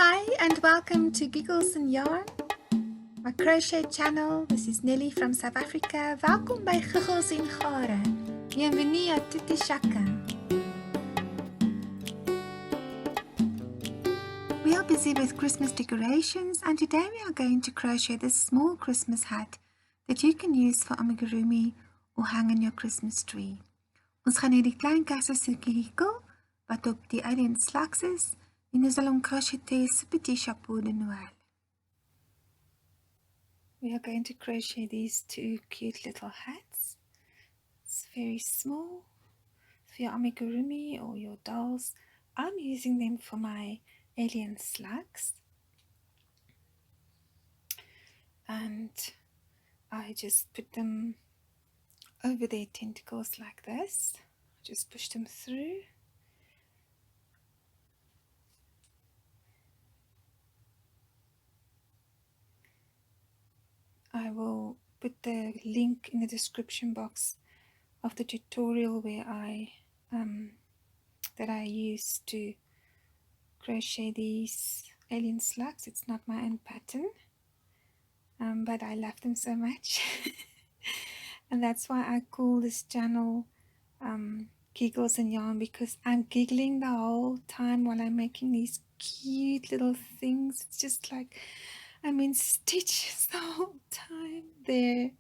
Hi and welcome to Giggles and Yarn, my crochet channel. This is Nelly from South Africa. Welkom by Giggles en Gare. Bienvenue à toutes les chacun. We are busy with Christmas decorations and today we are going to crochet this small Christmas hat that you can use for amigurumi or hang in your Christmas tree. Ons gaan hierdie klein kersensoekie giggle wat op die alien slugs is en ons sal hom crocheter ce petit chapeau de Noël. We are going to crochet these two cute little hats. It's very small for your amigurumi or your dolls. I'm using them for my alien slugs. And I just put them over their tentacles like this. Just push them through. I will put the link in the description box of the tutorial where I used to crochet these alien slugs. It's not my own pattern, but I love them so much. And that's why I call this channel Giggles and Yarn, because I'm giggling the whole time while I'm making these cute little things. It's just like I'm in stitches the whole time there.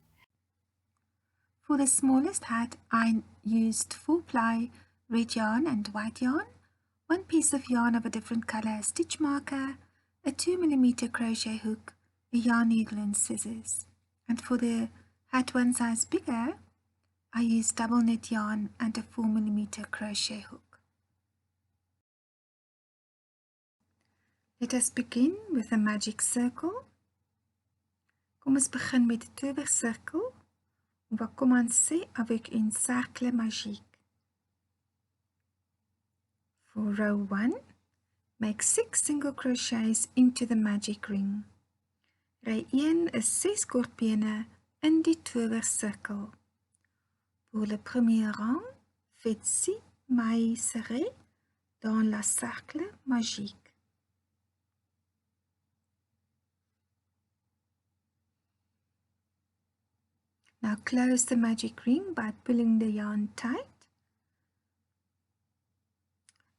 For the smallest hat, I used 4-ply red yarn and white yarn, 1 piece of yarn of a different color, a stitch marker, a 2mm crochet hook, a yarn needle and scissors. And for the hat one size bigger, I used double knit yarn and a 4mm crochet hook. Let us begin with a magic circle. Kom ons begin met 'n towersirkel. On va commencer avec une cercle magique. For row 1, make 6 single crochets into the magic ring. Ry 1 is 6 kortbene in die towersirkel. Pour le premier rang, faites 6 mailles serrées dans la cercle magique. Now close the magic ring by pulling the yarn tight.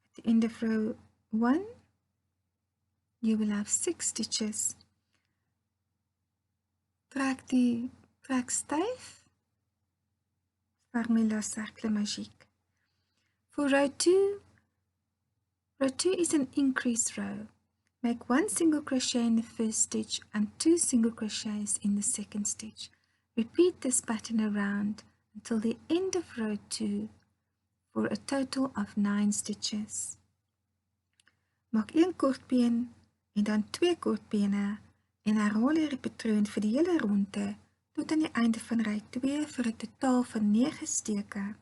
At the end of row 1, you will have 6 stitches. Trek styf. Forme la cercle magique. For row 2 is an increase row. Make 1 single crochet in the first stitch and 2 single crochets in the second stitch. Repeat this pattern around until the end of row 2 for a total of 9 stitches. Maak 1 kortbeen en dan 2 kortbene en herhaal hierdie patroon vir die hele ronde tot aan die einde van ry 2 vir 'n totaal van 9 steke.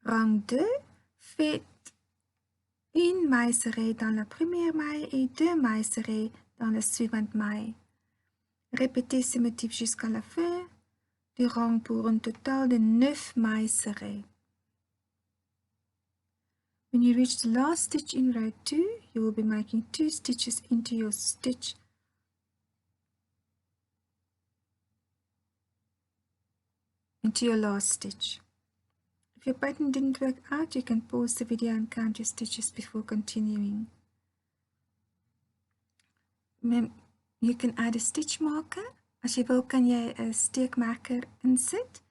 Rang 2, faites une maille serrée dans la première maille et 2 mailles serrées dans la suivante maille. Répétez ce motif jusqu'à la fin du rang pour un total de 9 mailles serrées. When you reach the last stitch in row 2, you will be making 2 stitches into your stitch. Into your last stitch. If your pattern didn't work out, you can pause the video and count your stitches before continuing. You can add a stitch marker. As jy wil, kan jy 'n steekmarker insit.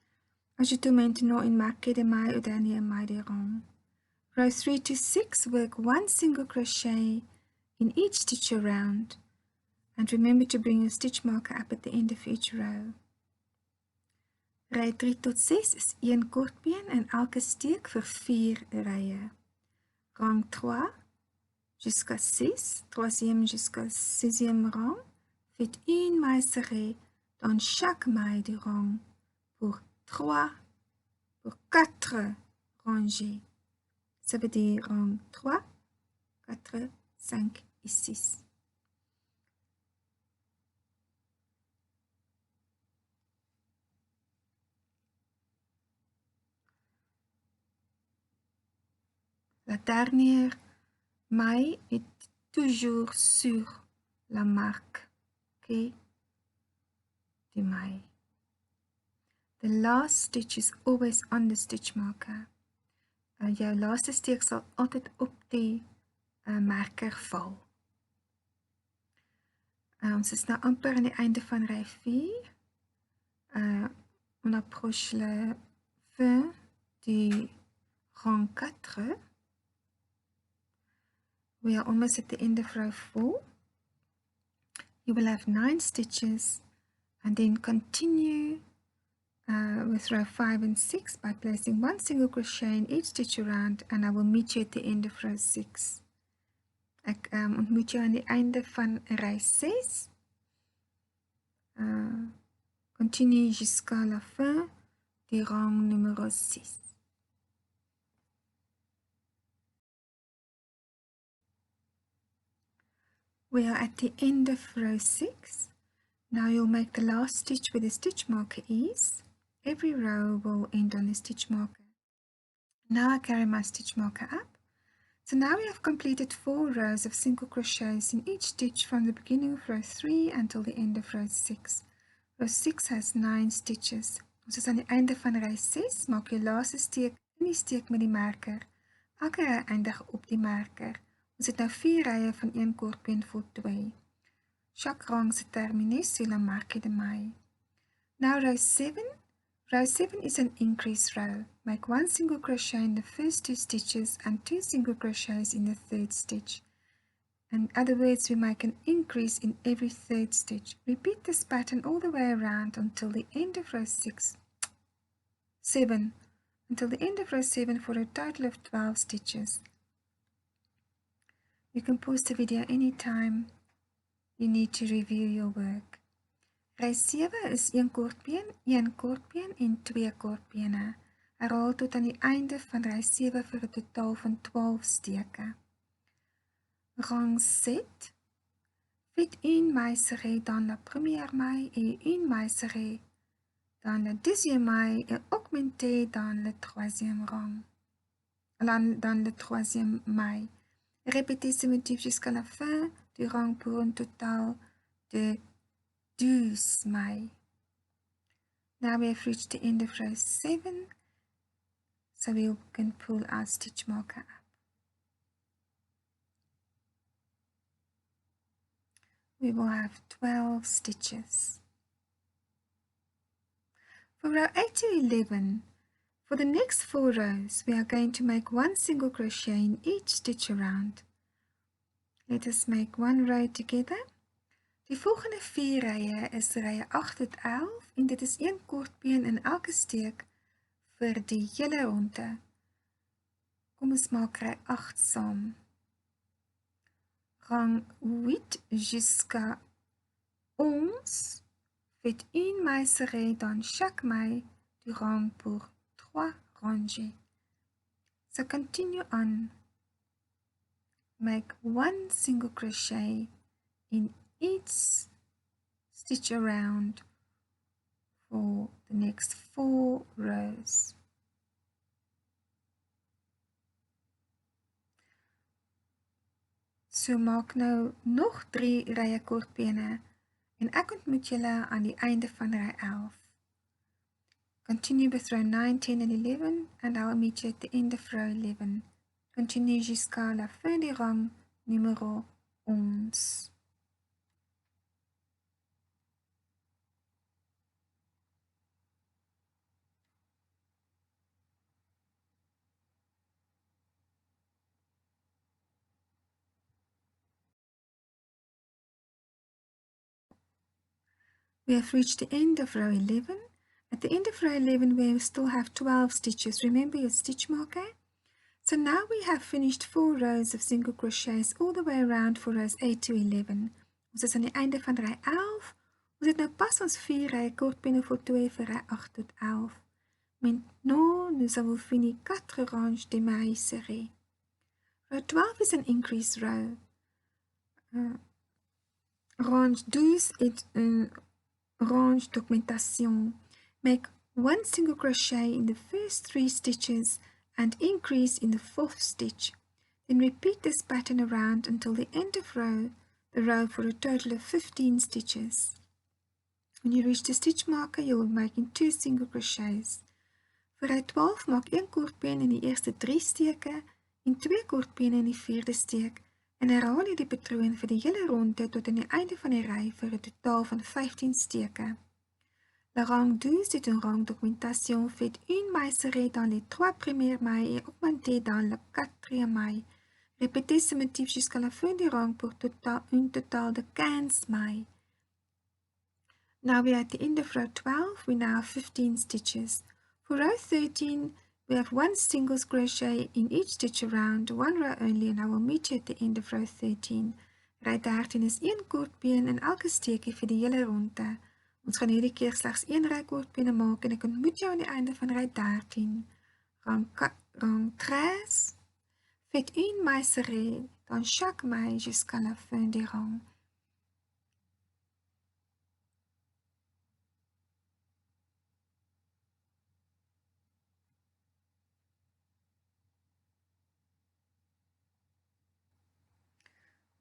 Ajoute maintenant une marque de maille au dernier maille de rang. Row 3 to 6, work 1 single crochet in each stitch around. And remember to bring your stitch marker up at the end of each row. Ry 3 tot 6 is 1 kortbeen en elke steek vir 4 rye. Rang 3 jusqu'à 6, troisième jusqu'à 6e rang. Faites une maille serrée dans chaque maille du rang pour 4 rangées. Ça veut dire rang 3, 4, 5 et 6. La dernière maille est toujours sur la marque, okay, du maille. The last stitch is always on the stitch marker. Jou laaste steek sal altyd op die marker val. Ons is nou amper aan die einde van ry 4. On approche la fin du rang 4. We are almost at the end of row 4. You will have 9 stitches and then continue with row 5 and 6 by placing 1 single crochet in each stitch around, and I will meet you at the end of row 6. Ek ontmoet jou aan die einde van ry 6. Continue jusqu'à la fin du rang numéro 6. We are at the end of row 6. Now you'll make the last stitch where the stitch marker is. Every row will end on a stitch marker. Now I carry my stitch marker up. So now we have completed 4 rows of single crochets in each stitch from the beginning of row 3 until the end of row 6. Row 6 has 9 stitches. Ons is aan die einde van ry 6. Maak jou laaste steek in die steek met die marker. Elke ry eindig op die marker. Ons het nou 4 rye van 1 koordbeen voltooi. Chaque rang se termine sur la marque de maille. Now row 7. Row 7 is an increase row. Make 1 single crochet in the first 2 stitches and 2 single crochets in the third stitch. In other words, we make an increase in every third stitch. Repeat this pattern all the way around until the end of row 7. Until the end of row 7 for a total of 12 stitches. You can pause the video anytime you need to review your work. Ry 7 is 1 koordbeen, 1 koordbeen en 2 koordbene. Herhaal tot aan die einde van ry 7 vir 'n totaal van 12 steke. Rang 7. Faites une maille serrée dans la première maille et une maille serrée dans la deuxième maille et augmentez dans le troisième rang. Dans le troisième maille. Répétez ce motif jusqu'à la fin du rang pour un total de 12 mailles. Now we have reached the end of row 7, so we can pull our stitch marker up. We will have 12 stitches. For row 8 to 11, for the next 4 rows, we are going to make 1 single crochet in each stitch around. Let us make 1 row together. Die volgende 4 rye is rye 8 tot 11 en dit is 1 koordbeen in elke steek vir die hele ronde. Kom ons maak ry 8 saam. Rang 8 jusqu'à 11. Faites une maille serrée dans chaque maille du rang pour 3 rangées. So continue on. Make 1 single crochet in each stitch around for the next 4 rows. So maak nou nog 3 rye koordbene en ek ontmoet julle aan die einde van ry 11. Continue with row 9, 10 and 11 and I'll meet you at the end of row 11. Continue jusqu'à la fin du rang numéro 11. We have reached the end of row 11. At the end of row 11, we still have 12 stitches. Remember your stitch marker? So now we have finished 4 rows of single crochets all the way around for rows 8 to 11. Ons is aan die einde van ry 11. Ons het nou pas ons 4 rye koordbene voltooi vir ry 8 tot 11. Maintenant, nous avons fini 4 ranges de mailles serrées. Row 12 is an increase row. Range 12 est un range d'augmentation. Make 1 single crochet in the first 3 stitches and increase in the 4th stitch. Then repeat this pattern around until the end of the row for a total of 15 stitches. When you reach the stitch marker, you will be making 2 single crochets. Vir ry 12 maak 1 kortbeen in die eerste 3 steke en 2 kortbene in die 4de steek en herhaal jy die patroon vir die hele ronde tot aan die einde van die ry vir 'n totaal van 15 steke. Le rang 12, c'est un rang d'augmentation. Faites une maille serrée dans les 3 premières mailles et augmentez dans la 4e maille. Répétez ce motif jusqu'à la fin du rang pour un total de 15 mailles. Now we are at the end of row 12, we now have 15 stitches. For row 13, we have 1 single crochet in each stitch around, 1 row only, and I will meet you at the end of row 13. Row 13 is 1 kortbeen in elke steekie vir die hele ronde. Ons gaan hierdie keer slegs 1 ry kortbene maak en ek ontmoet jou aan die einde van row 13. Rang 13, faites une maille serrée dans chaque maille jusqu'à la fin du rang.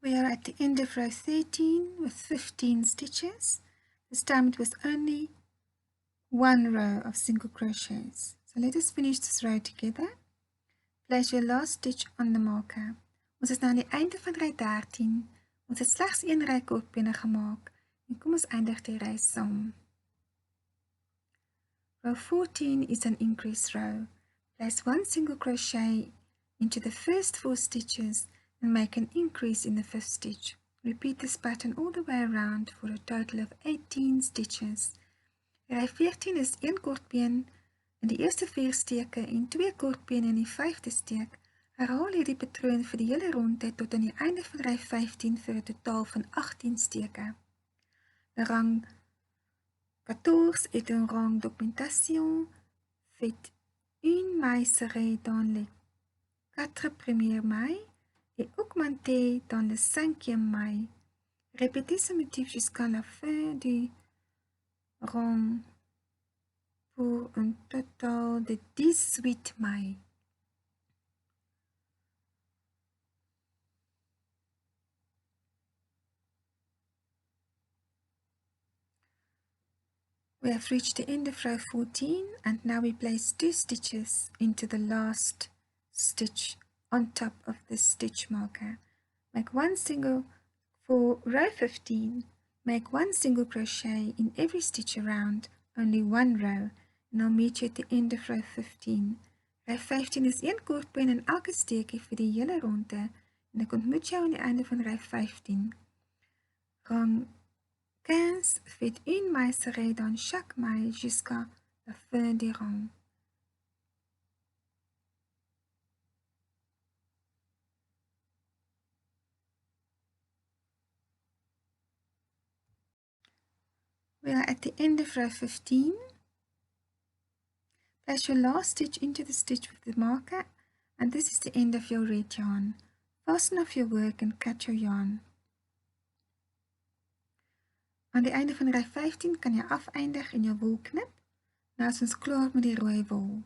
We are at the end of row 13 with 15 stitches. This time it was only 1 row of single crochets. So let us finish this row together. Place your last stitch on the marker. Ons is nou aan die einde van ry 13. Ons het slegs 1 ry kortbene gemaak. En kom ons eindig die ry saam. Row 14 is an increase row. Place 1 single crochet into the first 4 stitches and make an increase in the 5th stitch. Repeat this pattern all the way around for a total of 18 stitches. Ry 14 is 1 kortbeen in die eerste 4 steke en 2 kortbene in die 5de steek. Herhaal hierdie patroon vir die hele ronde tot aan die einde van ry 15 vir 'n totaal van 18 steke. De rang 14 est un rang d'augmentation. Faites une maille serrée dans les 4 premières mailles et augmentez dans le 5e maille. Répétez ce motif jusqu'à la fin du rang pour un total de 18 mailles. We have reached the end of row 14 and now we place 2 stitches into the last stitch on top of the stitch marker. Make 1 single for row 15. Make 1 single crochet in every stitch around, only 1 row, and I'll meet you at the end of row 15. Row 15 is 1 kortbeen in elke steekie vir die hele ronde en ek ontmoet jou aan die einde van row 15. Rang 15, faites une maille serrée dans chaque maille jusqu'à la fin du rang. We are at the end of row 15. Place your last stitch into the stitch with the marker, and this is the end of your red yarn. Fasten off your work and cut your yarn. Aan die einde van ry 15 kan jy afeindig en jou wol knip. Nou is ons klaar met die rooi wol.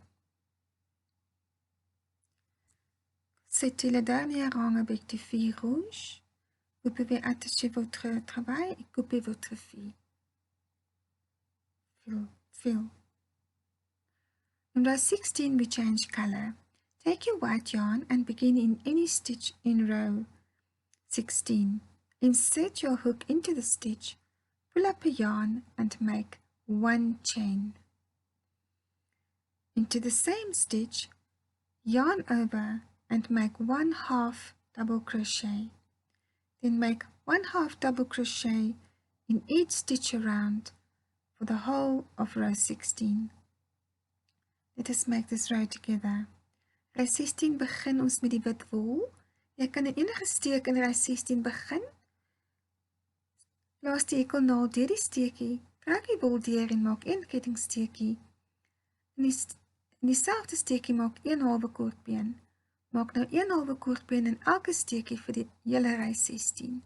C'était le dernier rang avec du fil rouge. Vous pouvez attacher votre travail et couper votre fil. Fil. In row 16 we change color. Take your white yarn and begin in any stitch in row 16. Insert your hook into the stitch, pull up a yarn and make 1 chain. Into the same stitch, yarn over and make 1/2 double crochet. Then make 1/2 double crochet in each stitch around for the whole of row 16. Let us make this row together. Row 16 begin ons met die wit wol. Jy kan in enige steek in row 16 begin. Plaas die hekelnaald deur die steekie, trek die wol deur en maak 1 kettingsteekie. In dieselfde steekie maak 1/2 kortbeen. Maak nou 1/2 kortbeen in elke steekie vir die hele ry 16.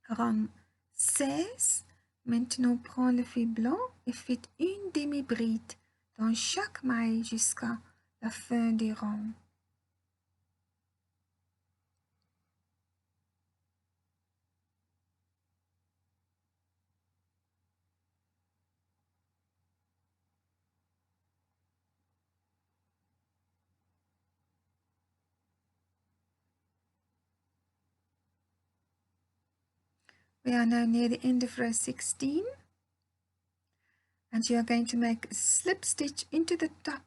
Rang 16. Maintenant prends le fil blanc et faites une demi-bride dans chaque maille jusqu'à la fin du rang. We are now near the end of row 16, and you are going to make a slip stitch into the top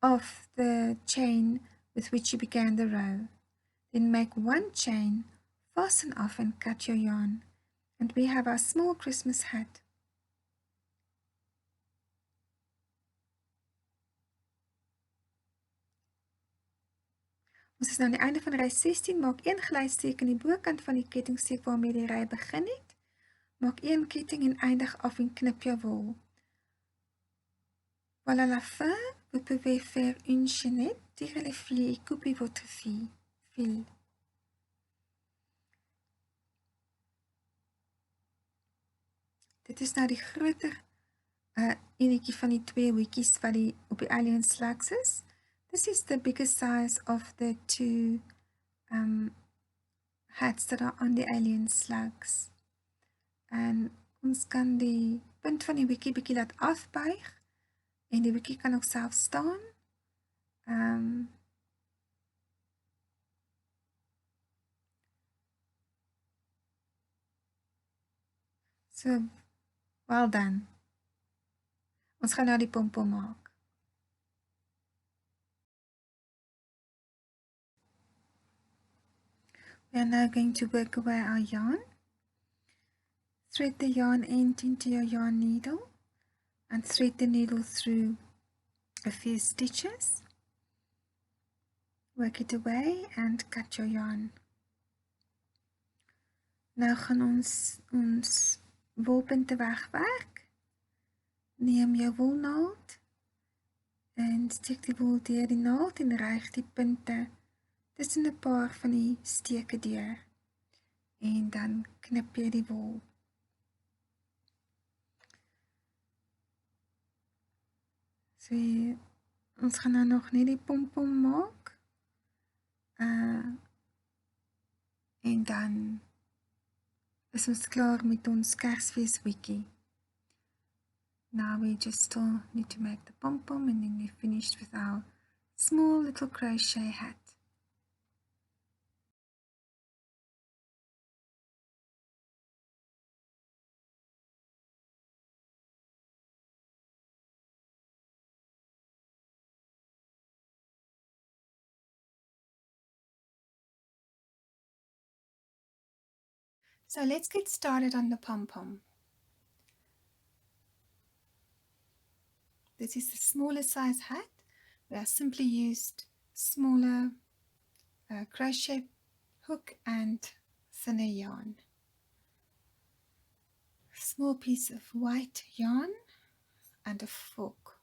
of the chain with which you began the row. Then make one chain, fasten off and cut your yarn. And we have our small Christmas hat. Ons is nou aan die einde van ry 16, maak een glysteek aan die bokant van die kettingsteek waarmee die ry begin het. Maak een ketting en eindig af en knip jou wol. Voilà la fin, vous pouvez faire une chaînette, tirer les filets et couper votre fil. Dit is nou die groter enetjie van die twee hoekies wat die op die alien slugs is. This is the biggest size of the two hats that are on the alien slugs. En ons kan die punt van die hoekie bietjie laat afbuig en die hoekie kan ook self staan. So, well done. Ons gaan nou die Pom Pom maak. We are now going to work away our yarn. Thread the yarn end into your yarn needle and thread the needle through a few stitches. Work it away and cut your yarn. Nou gaan ons wolpunte wegwerk. Neem jou wolnaald en steek die wol deur die naald en rig die punte tussen 'n paar van die steke deur. En dan knip jy die wol. So, ons gaan nou nog net die Pom Pom maak. En dan is ons klaar met ons Kersfees weekie. Now we just still need to make the Pom Pom and then we're finished with our small little crochet hat. So let's get started on the Pom Pom. This is the smaller size hat. We have simply used smaller crochet hook and thinner yarn. Small piece of white yarn and a fork.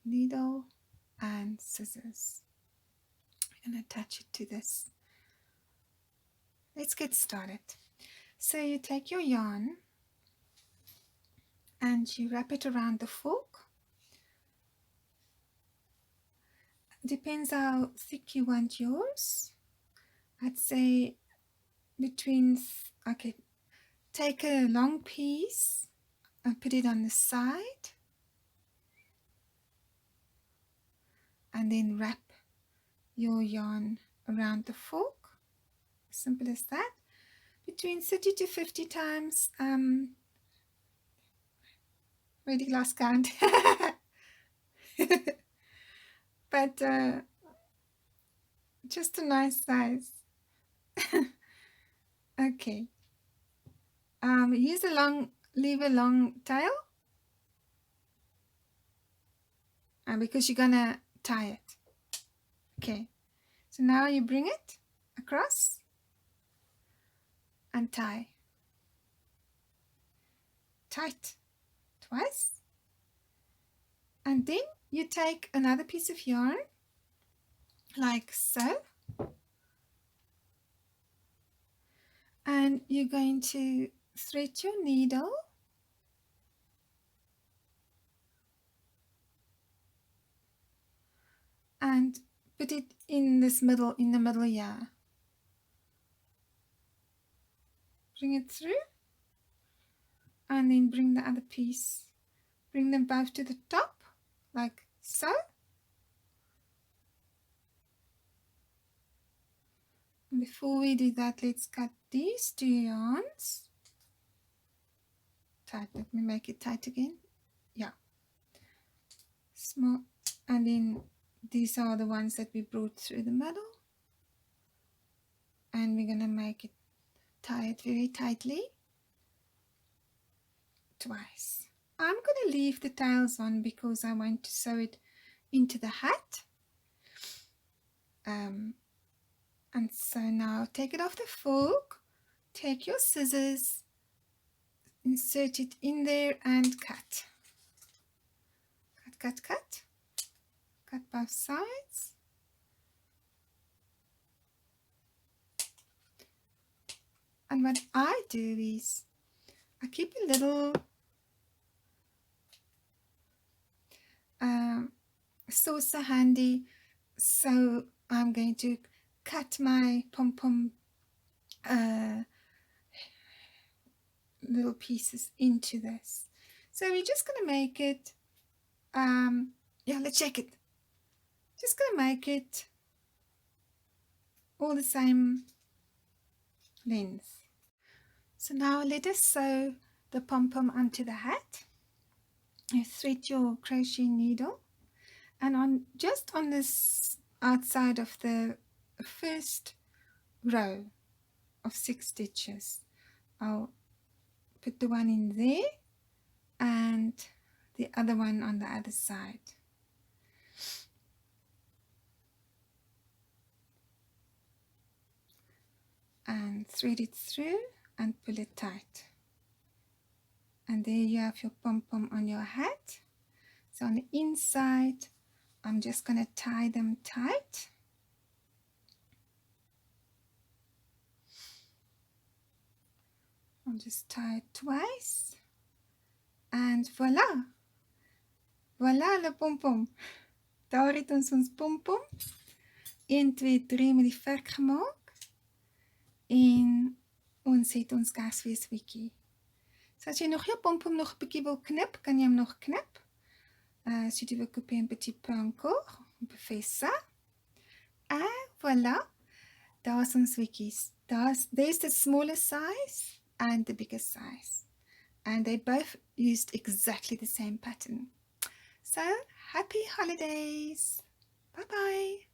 Needle and scissors. I'm going to attach it to this. Let's get started. So you take your yarn and you wrap it around the fork. Depends how thick you want yours. I'd say between, okay, take a long piece and put it on the side and then wrap your yarn around the fork. Simple as that. Between 30 to 50 times. Already lost count. But just a nice size. Okay. Leave a long tail. Because you're gonna tie it. Okay. So now you bring it across and tie. Tight twice. And then you take another piece of yarn like so. And you're going to thread your needle and put it in the middle here. Bring it through and then bring the other piece. Bring them both to the top like so. Before we do that, let's cut these 2 yarns. Tight. Let me make it tight again. Yeah. Small. And then these are the ones that we brought through the middle. And we're going to make it tie it very tightly twice. I'm going to leave the tails on because I want to sew it into the hat. And so now take it off the fork, take your scissors, insert it in there and cut. Cut, cut, cut. Cut both sides. And what I do is I keep a little saucer handy, so I'm going to cut my pom-pom little pieces into this. So we're just going to make it, yeah, let's check it. Just going to make it all the same length. So now let us sew the pom-pom onto the hat. You thread your crochet needle, and just on this outside of the first row of 6 stitches, I'll put the one in there and the other one on the other side. And thread it through and pull it tight. And there you have your pom-pom on your hat. So on the inside, I'm just going to tie them tight. I'll just tie it twice. And voila! Voila, le pom-pom. Daar het ons pom-pom. 1, 2, 3 met die verk gemaak. En ons het ons Kersfeesweekie. So as jy nog jou pom-pom nog 'n bietjie wil knip, kan jy hom nog knip. Si tu veux couper un petit peu encore, on peut faire ça. Et voilà. Daar's ons weekies. There's the smaller size and the bigger size. And they both used exactly the same pattern. So, happy holidays. Bye-bye.